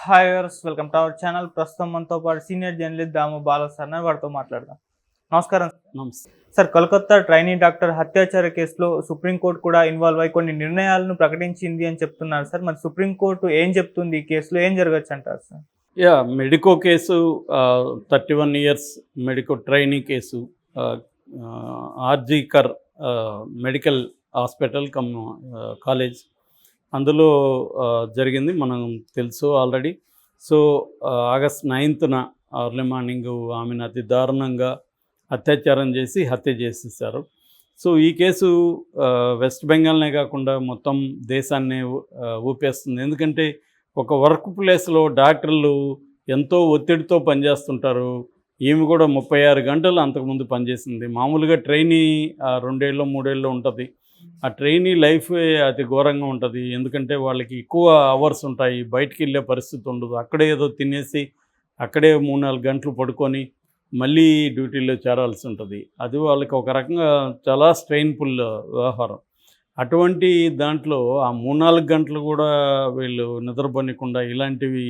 Hi viewers, welcome to our channel. ప్రస్తుతం మనతో పాటు సీనియర్ జర్నలిస్ట్ దాము బాలా సార్ వారితో మాట్లాడదాం. నమస్కారం. నమస్తే సార్, కోల్కతా ట్రైనీ డాక్టర్ హత్యాచార కేసులో సుప్రీంకోర్టు కూడా ఇన్వాల్వ్ అయి కొన్ని నిర్ణయాలను ప్రకటించింది అని చెప్తున్నారు సార్. మరి సుప్రీంకోర్టు ఏం చెప్తుంది, ఈ కేసులో ఏం జరగచ్చు అంటారు sir? Medico case 31 years medico trainee case RG Kar medical hospital college అందులో జరిగింది, మనం తెలుసు ఆల్రెడీ. సో ఆగస్ట్ 9న ఎర్లీ మార్నింగ్ ఆమెను అతి దారుణంగా అత్యాచారం చేసి హత్య చేసేసారు. సో ఈ కేసు వెస్ట్ బెంగాల్నే కాకుండా మొత్తం దేశాన్ని ఊపేస్తుంది. ఎందుకంటే ఒక వర్క్ ప్లేస్లో డాక్టర్లు ఎంతో ఒత్తిడితో పనిచేస్తుంటారు. ఈమె కూడా 36 గంటలు అంతకుముందు పనిచేసింది. మామూలుగా ట్రైనీ 2 ఏళ్ళు 3 ఏళ్ళు ఉంటుంది. ఆ ట్రైనీ లైఫ్ అతి ఘోరంగా ఉంటుంది. ఎందుకంటే వాళ్ళకి ఎక్కువ అవర్స్ ఉంటాయి, బయటికి వెళ్ళే పరిస్థితి ఉండదు. అక్కడే ఏదో తినేసి అక్కడే 3-4 గంటలు పడుకొని మళ్ళీ డ్యూటీలో చేరాల్సి ఉంటుంది. అది వాళ్ళకి ఒక రకంగా చాలా స్ట్రెయిన్ఫుల్ వ్యవహారం. అటువంటి దాంట్లో ఆ 3-4 గంటలు కూడా వీళ్ళు నిద్రపోనికుండా ఇలాంటివి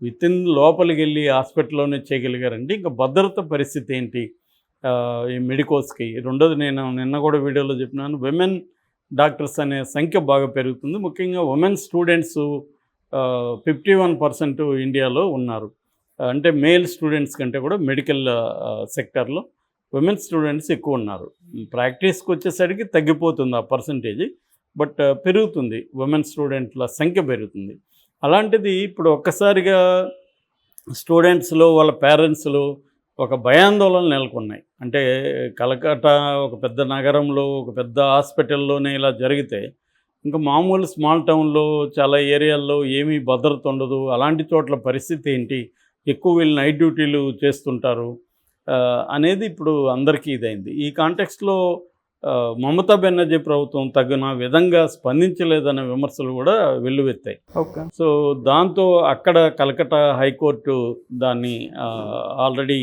వితిన్ లోపలికి వెళ్ళి హాస్పిటల్లోనే చేయగలిగారండి. ఇంకా భద్రత పరిస్థితి ఏంటి ఈ మెడికోస్కి? రెండోది, నేను నిన్న కూడా వీడియోలో చెప్పినాను, విమెన్ డాక్టర్స్ అనే సంఖ్య బాగా పెరుగుతుంది. ముఖ్యంగా ఉమెన్ స్టూడెంట్స్ 51% ఇండియాలో ఉన్నారు. అంటే మేల్ స్టూడెంట్స్ కంటే కూడా మెడికల్ సెక్టర్లో ఉమెన్ స్టూడెంట్స్ ఎక్కువ ఉన్నారు. ప్రాక్టీస్కి వచ్చేసరికి తగ్గిపోతుంది ఆ పర్సంటేజ్, బట్ పెరుగుతుంది, ఉమెన్ స్టూడెంట్ల సంఖ్య పెరుగుతుంది. అలాంటిది ఇప్పుడు ఒక్కసారిగా స్టూడెంట్స్లో వాళ్ళ పేరెంట్స్లో ఒక భయాందోళన నెలకొన్నాయి. అంటే కలకత్తా ఒక పెద్ద నగరంలో ఒక పెద్ద హాస్పిటల్లోనే ఇలా జరిగితే ఇంకా మామూలు స్మాల్ టౌన్లో చాలా ఏరియాల్లో ఏమీ భద్రత ఉండదు. అలాంటి చోట్ల పరిస్థితి ఏంటి, ఎక్కువ వీళ్ళు నైట్ డ్యూటీలు చేస్తుంటారు అనేది ఇప్పుడు అందరికీ ఇదైంది. ఈ కాంటెక్స్ట్లో మమతా బెనర్జీ ప్రభుత్వం తగిన విధంగా స్పందించలేదనే విమర్శలు కూడా వెల్లువెత్తాయి. ఓకే. సో దాంతో అక్కడ కలకత్తా హైకోర్టు దాన్ని ఆల్రెడీ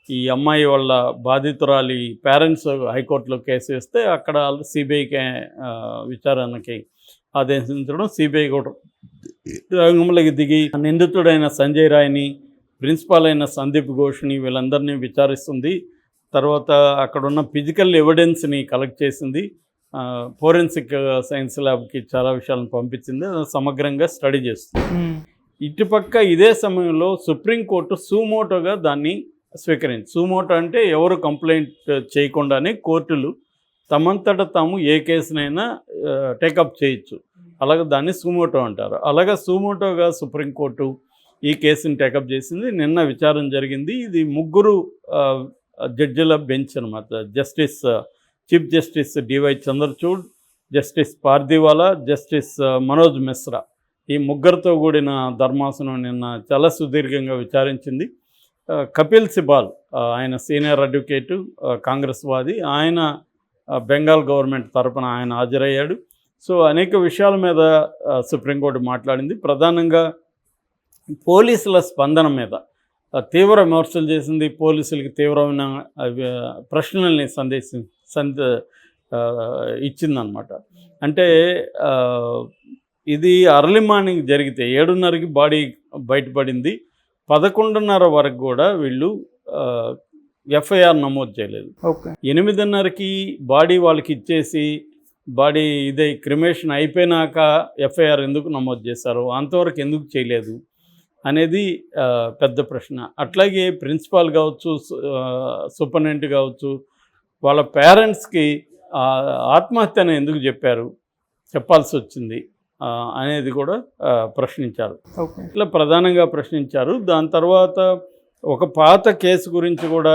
ఈ అమ్మాయి వాళ్ళ బాధితురాలి పేరెంట్స్ హైకోర్టులో కేసు వేస్తే అక్కడ సిబిఐకి విచారణకి ఆదేశించడం, సిబిఐ కూడా రంగంలోకి దిగి నిందితుడైన సంజయ్ రాయ్ని, ప్రిన్సిపాల్ అయిన సందీప్ ఘోష్ని వీళ్ళందరినీ విచారిస్తుంది. తర్వాత అక్కడున్న ఫిజికల్ ఎవిడెన్స్ని కలెక్ట్ చేసింది. ఫోరెన్సిక్ సైన్స్ ల్యాబ్కి చాలా విషయాలను పంపించింది. సమగ్రంగా స్టడీ చేస్తుంది. ఇటుపక్క ఇదే సమయంలో సుప్రీంకోర్టు సూమోటోగా దాన్ని స్వీకరించింది. సూమోటో అంటే ఎవరు కంప్లైంట్ చేయకుండానే కోర్టులు తమంతట తాము ఏ కేసునైనా టేకప్ చేయొచ్చు. అలాగే దాన్ని సూమోటో అంటారు. అలాగే సూమోటోగా సుప్రీంకోర్టు ఈ కేసుని టేకప్ చేసింది. నిన్న విచారణ జరిగింది. ఇది 3 జడ్జిల బెంచ్ అనమాట. Chief justice D Y Chandrachud, justice Pardiwala, justice Manoj Mishra, ఈ 3తో కూడిన ధర్మాసనం నిన్న చాలా సుదీర్ఘంగా విచారించింది. కపిల్ సిబాల్ ఆయన సీనియర్ అడ్వకేటు, కాంగ్రెస్ వాది, ఆయన బెంగాల్ గవర్నమెంట్ తరపున ఆయన హాజరయ్యాడు. సో అనేక విషయాల మీద సుప్రీంకోర్టు మాట్లాడింది. ప్రధానంగా పోలీసుల స్పందన మీద తీవ్ర విమర్శలు చేసింది. పోలీసులకి తీవ్రమైన ప్రశ్నల్ని ఇచ్చిందనమాట. అంటే ఇది అర్లీ మార్నింగ్ జరిగితే 7:30కి బాడీ బయటపడింది. 11:30 వరకు కూడా వీళ్ళు ఎఫ్ఐఆర్ నమోదు చేయలేదు. 8:30కి బాడీ వాళ్ళకి ఇచ్చేసి బాడీ క్రిమేషన్ అయిపోయినాక ఎఫ్ఐఆర్ ఎందుకు నమోదు చేశారు, అంతవరకు ఎందుకు చేయలేదు అనేది పెద్ద ప్రశ్న. అట్లాగే ప్రిన్సిపాల్ కావచ్చు, సూపరింటెండెంట్ కావచ్చు, వాళ్ళ పేరెంట్స్కి ఆత్మహత్యను ఎందుకు చెప్పాల్సి వచ్చింది అనేది కూడా ప్రశ్నించారు. ఇట్లా ప్రధానంగా ప్రశ్నించారు. దాని తర్వాత ఒక పాత కేసు గురించి కూడా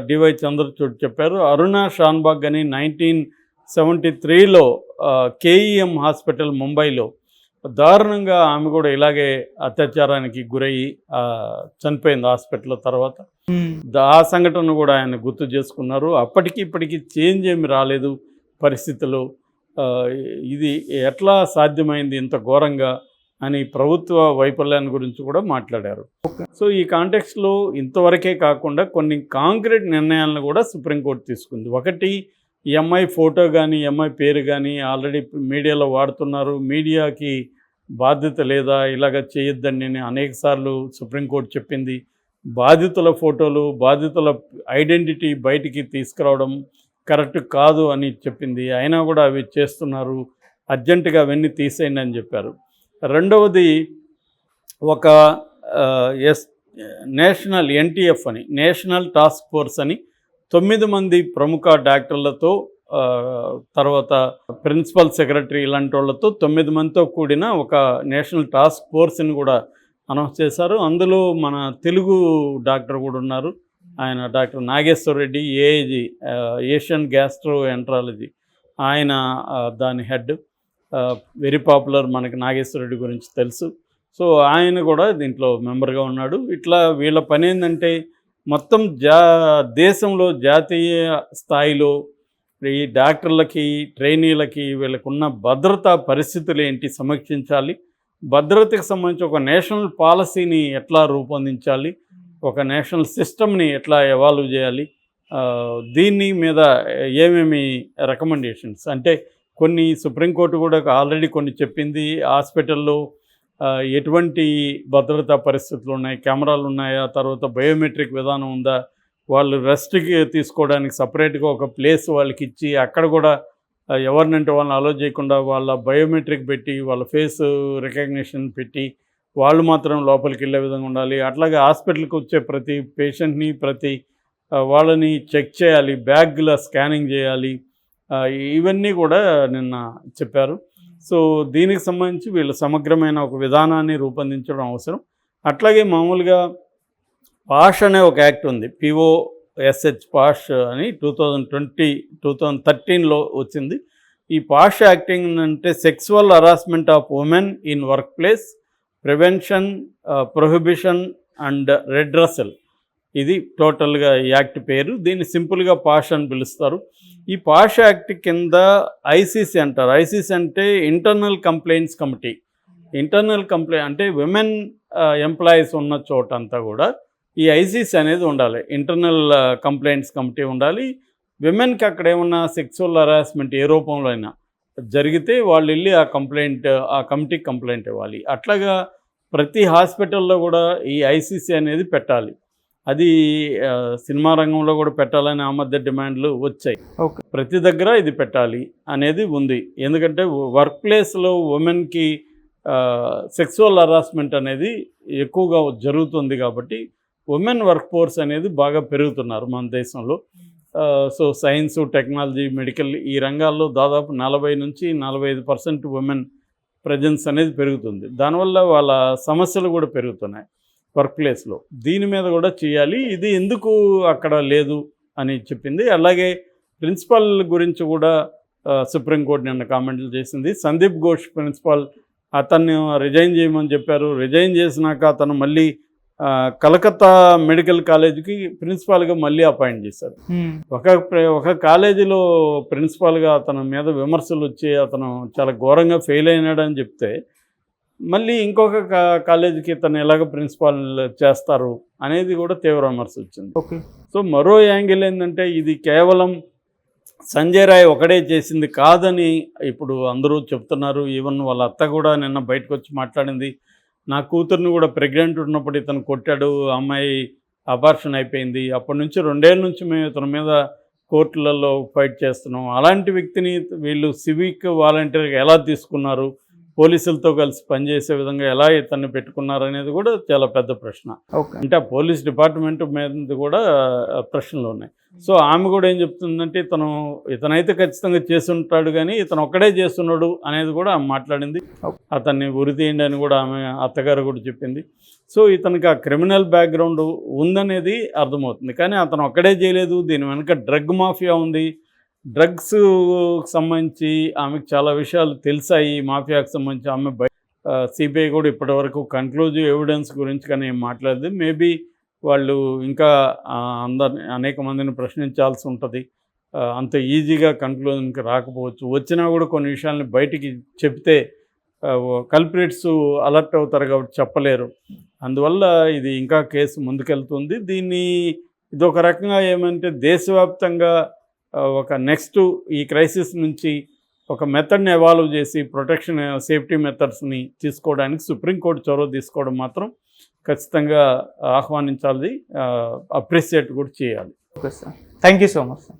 డివై చంద్రచూడ్ చెప్పారు. అరుణ షాన్బాగ్ అని 1973లో కేఈఎం హాస్పిటల్ ముంబైలో దారుణంగా ఆమె కూడా ఇలాగే అత్యాచారానికి గురయ్యి చనిపోయింది హాస్పిటల్. తర్వాత ఆ సంఘటన కూడా ఆయన గుర్తు చేసుకున్నారు. అప్పటికి ఇప్పటికీ చేంజ్ ఏమి రాలేదు పరిస్థితులు. ఇది ఎట్లా సాధ్యమైంది ఇంత ఘోరంగా అని ప్రభుత్వ వైఫల్యాన్ని గురించి కూడా మాట్లాడారు. సో ఈ కాంటెక్స్లో ఇంతవరకే కాకుండా కొన్ని కాంక్రీట్ నిర్ణయాలను కూడా సుప్రీంకోర్టు తీసుకుంది. ఒకటి, ఈ అమ్మాయి ఫోటో కానీ ఈ అమ్మాయి పేరు కానీ ఆల్రెడీ మీడియాలో వాడుతున్నారు. మీడియాకి బాధ్యత లేదా, ఇలాగ చేయొద్దని నేను అనేకసార్లు సుప్రీంకోర్టు చెప్పింది. బాధితుల ఫోటోలు, బాధితుల ఐడెంటిటీ బయటికి తీసుకురావడం కరెక్ట్ కాదు అని చెప్పింది. అయినా కూడా అవి చేస్తున్నారు, అర్జెంటుగా అవన్నీ తీసేయండి అని చెప్పారు. రెండవది, ఒక నేషనల్ ఎన్టీఎఫ్ అని, నేషనల్ టాస్క్ ఫోర్స్ అని 9 మంది ప్రముఖ డాక్టర్లతో, తర్వాత ప్రిన్సిపల్ సెక్రటరీ ఇలాంటి వాళ్ళతో 9 మందితో కూడిన ఒక నేషనల్ టాస్క్ ఫోర్స్ని కూడా అనౌన్స్ చేశారు. అందులో మన తెలుగు డాక్టర్ కూడా ఉన్నారు. ఆయన doctor Nageswara Reddy, AIG, Asian gastro enterology, ఆయన దాని హెడ్. వెరీ పాపులర్, మనకి నాగేశ్వర రెడ్డి గురించి తెలుసు. సో ఆయన కూడా దీంట్లో మెంబర్గా ఉన్నాడు. ఇట్లా వీళ్ళ పని ఏంటంటే మొత్తం దేశంలో జాతీయ స్థాయిలో ఈ డాక్టర్లకి, ట్రైనీలకి వీళ్ళకున్న భద్రతా పరిస్థితులు ఏంటి సమీక్షించాలి, భద్రతకు సంబంధించి ఒక నేషనల్ పాలసీని ఎట్లా రూపొందించాలి, ఒక నేషనల్ సిస్టమ్ని ఎట్లా ఎవాల్వ్ చేయాలి, దీని మీద ఏమేమి రికమెండేషన్స్ అంటే కొన్ని సుప్రీంకోర్టు కూడా ఆల్రెడీ కొన్ని చెప్పింది. హాస్పిటల్లో ఎటువంటి భద్రతా పరిస్థితులు ఉన్నాయి, కెమెరాలు ఉన్నాయా, తర్వాత బయోమెట్రిక్ విధానం ఉందా, వాళ్ళు రెస్ట్కి తీసుకోవడానికి సపరేట్గా ఒక ప్లేస్ వాళ్ళకి ఇచ్చి అక్కడ కూడా ఎవరినంటే వాళ్ళని అలో చేయకుండా వాళ్ళ బయోమెట్రిక్ పెట్టి, వాళ్ళ ఫేస్ రికగ్నిషన్ పెట్టి వాళ్ళు మాత్రం లోపలికి వెళ్ళే విధంగా ఉండాలి. అట్లాగే హాస్పిటల్కి వచ్చే ప్రతి పేషెంట్ని, ప్రతి వాళ్ళని చెక్ చేయాలి, బ్యాగ్ల స్కానింగ్ చేయాలి. ఇవన్నీ కూడా నిన్న చెప్పారు. సో దీనికి సంబంధించి వీళ్ళు సమగ్రమైన ఒక విధానాన్ని రూపొందించడం అవసరం. అట్లాగే మామూలుగా పాష్ అనే ఒక యాక్ట్ ఉంది, పిఓఎస్హెచ్ పాష్ అని 2013లో వచ్చింది. ఈ పాష్ యాక్టింగ్ అంటే sexual harassment of women in work place, prevention, prohibition and redressal. ఇది టోటల్గా ఈ యాక్ట్ పేరు. దీన్ని సింపుల్గా పాష్ అని పిలుస్తారు. ఈ పాష్ యాక్ట్ కింద ఐసీసీ అంటారు. ఐసీసీ అంటే internal complaints committee. Internal complaint అంటే విమెన్ ఎంప్లాయీస్ ఉన్న చోట అంతా కూడా ఈ ఐసీసీ అనేది ఉండాలి, ఇంటర్నల్ కంప్లైంట్స్ కమిటీ ఉండాలి. విమెన్కి అక్కడ ఏమన్నా సెక్సువల్ హరాస్మెంట్ ఏ రూపంలో అయినా జరిగితే వాళ్ళు వెళ్ళి ఆ కమిటీకి కంప్లైంట్ ఇవ్వాలి. అట్లాగా ప్రతి హాస్పిటల్లో కూడా ఈ ఐసీసీ అనేది పెట్టాలి. అది సినిమా రంగంలో కూడా పెట్టాలని ఆ మధ్య డిమాండ్లు వచ్చాయి. ప్రతి దగ్గర ఇది పెట్టాలి అనేది ఉంది. ఎందుకంటే వర్క్ ప్లేస్లో ఉమెన్కి సెక్సువల్ హరాస్మెంట్ అనేది ఎక్కువగా జరుగుతుంది కాబట్టి ఉమెన్ వర్క్ ఫోర్స్ అనేది బాగా పెరుగుతున్నారు మన దేశంలో. సో సైన్స్, టెక్నాలజీ, మెడికల్ ఈ రంగాల్లో దాదాపు 40 నుంచి 45% ఉమెన్ ప్రజెన్స్ అనేది పెరుగుతుంది. దానివల్ల వాళ్ళ సమస్యలు కూడా పెరుగుతున్నాయి వర్క్ ప్లేస్లో. దీని మీద కూడా చేయాలి. ఇది ఎందుకు అక్కడ లేదు అని చెప్పింది. అలాగే ప్రిన్సిపల్ గురించి కూడా సుప్రీంకోర్టు నిన్న కామెంట్లు చేసింది. సందీప్ ఘోష్ ప్రిన్సిపల్, అతన్ని రిజైన్ చేయమని చెప్పారు. రిజైన్ చేసినాక అతను మళ్ళీ కలకత్తా మెడికల్ కాలేజీకి ప్రిన్సిపాల్గా మళ్ళీ అపాయింట్ చేశారు. ఒక కాలేజీలో ప్రిన్సిపాల్గా అతని మీద విమర్శలు వచ్చి అతను చాలా ఘోరంగా ఫెయిల్ అయినాడని చెప్తే మళ్ళీ ఇంకొక కాలేజీకి ఇతను ఎలాగ ప్రిన్సిపాల్ చేస్తారు అనేది కూడా తీవ్ర విమర్శ వచ్చింది. సో మరో యాంగిల్ ఏంటంటే ఇది కేవలం సంజయ్ రాయ్ ఒకడే చేసింది కాదని ఇప్పుడు అందరూ చెప్తున్నారు. ఈవెన్ వాళ్ళ అత్త కూడా నిన్న బయటకు వచ్చి మాట్లాడింది. నా కూతుర్ని కూడా ప్రెగ్నెంట్ ఉన్నప్పుడు ఇతను కొట్టాడు, అమ్మాయి అబార్షన్ అయిపోయింది, అప్పటి నుంచి 2 ఏళ్ళ నుంచి మేము ఇతని మీద కోర్టులలో ఫైట్ చేస్తున్నాం. అలాంటి వ్యక్తిని వీళ్ళు సివిక్ వాలంటీర్గా ఎలా తీసుకున్నారు, పోలీసులతో కలిసి పనిచేసే విధంగా ఎలా ఇతన్ని పెట్టుకున్నారు అనేది కూడా చాలా పెద్ద ప్రశ్న. అంటే ఆ పోలీస్ డిపార్ట్మెంట్ మీద కూడా ప్రశ్నలు ఉన్నాయి. సో ఆమె కూడా ఏం చెప్తుందంటే ఇతనైతే ఖచ్చితంగా చేస్తుంటాడు కానీ ఇతను ఒక్కడే చేస్తున్నాడు అనేది కూడా ఆమె మాట్లాడింది. అతన్ని ఉరి తీయండి అని కూడా ఆమె అత్తగారు కూడా చెప్పింది. సో ఇతనికి ఆ క్రిమినల్ బ్యాక్గ్రౌండ్ ఉందనేది అర్థమవుతుంది. కానీ అతను ఒక్కడే చేయలేదు, దీని వెనుక డ్రగ్ మాఫియా ఉంది. డ్రగ్స్ సంబంధించి ఆమెకు చాలా విషయాలు తెలిసాయి. మాఫియాకు సంబంధించి ఆమె సిబిఐ కూడా ఇప్పటివరకు కన్క్లూజివ్ ఎవిడెన్స్ గురించి కానీ ఏం మాట్లాడదు. మేబీ వాళ్ళు ఇంకా అనేక మందిని ప్రశ్నించాల్సి ఉంటుంది. అంత ఈజీగా కన్క్లూజన్కి రాకపోవచ్చు. వచ్చినా కూడా కొన్ని విషయాల్ని బయటికి చెప్తే కల్ప్రిట్స్ అలర్ట్ అవుతారు కాబట్టి చెప్పలేరు. అందువల్ల ఇది ఇంకా కేసు ముందుకెళ్తుంది. ఇది ఒక రకంగా ఏమంటే దేశవ్యాప్తంగా ఒక నెక్స్ట్ ఈ క్రైసిస్ నుంచి ఒక మెథడ్ని ఎవాల్వ్ చేసి ప్రొటెక్షన్ సేఫ్టీ మెథడ్స్ని తీసుకోవడానికి సుప్రీంకోర్టు చొరవ తీసుకోవడం మాత్రం ఖచ్చితంగా ఆహ్వానించాలి, అప్రిషియేట్ కూడా చేయాలి. Okay sir, thank you so much sir.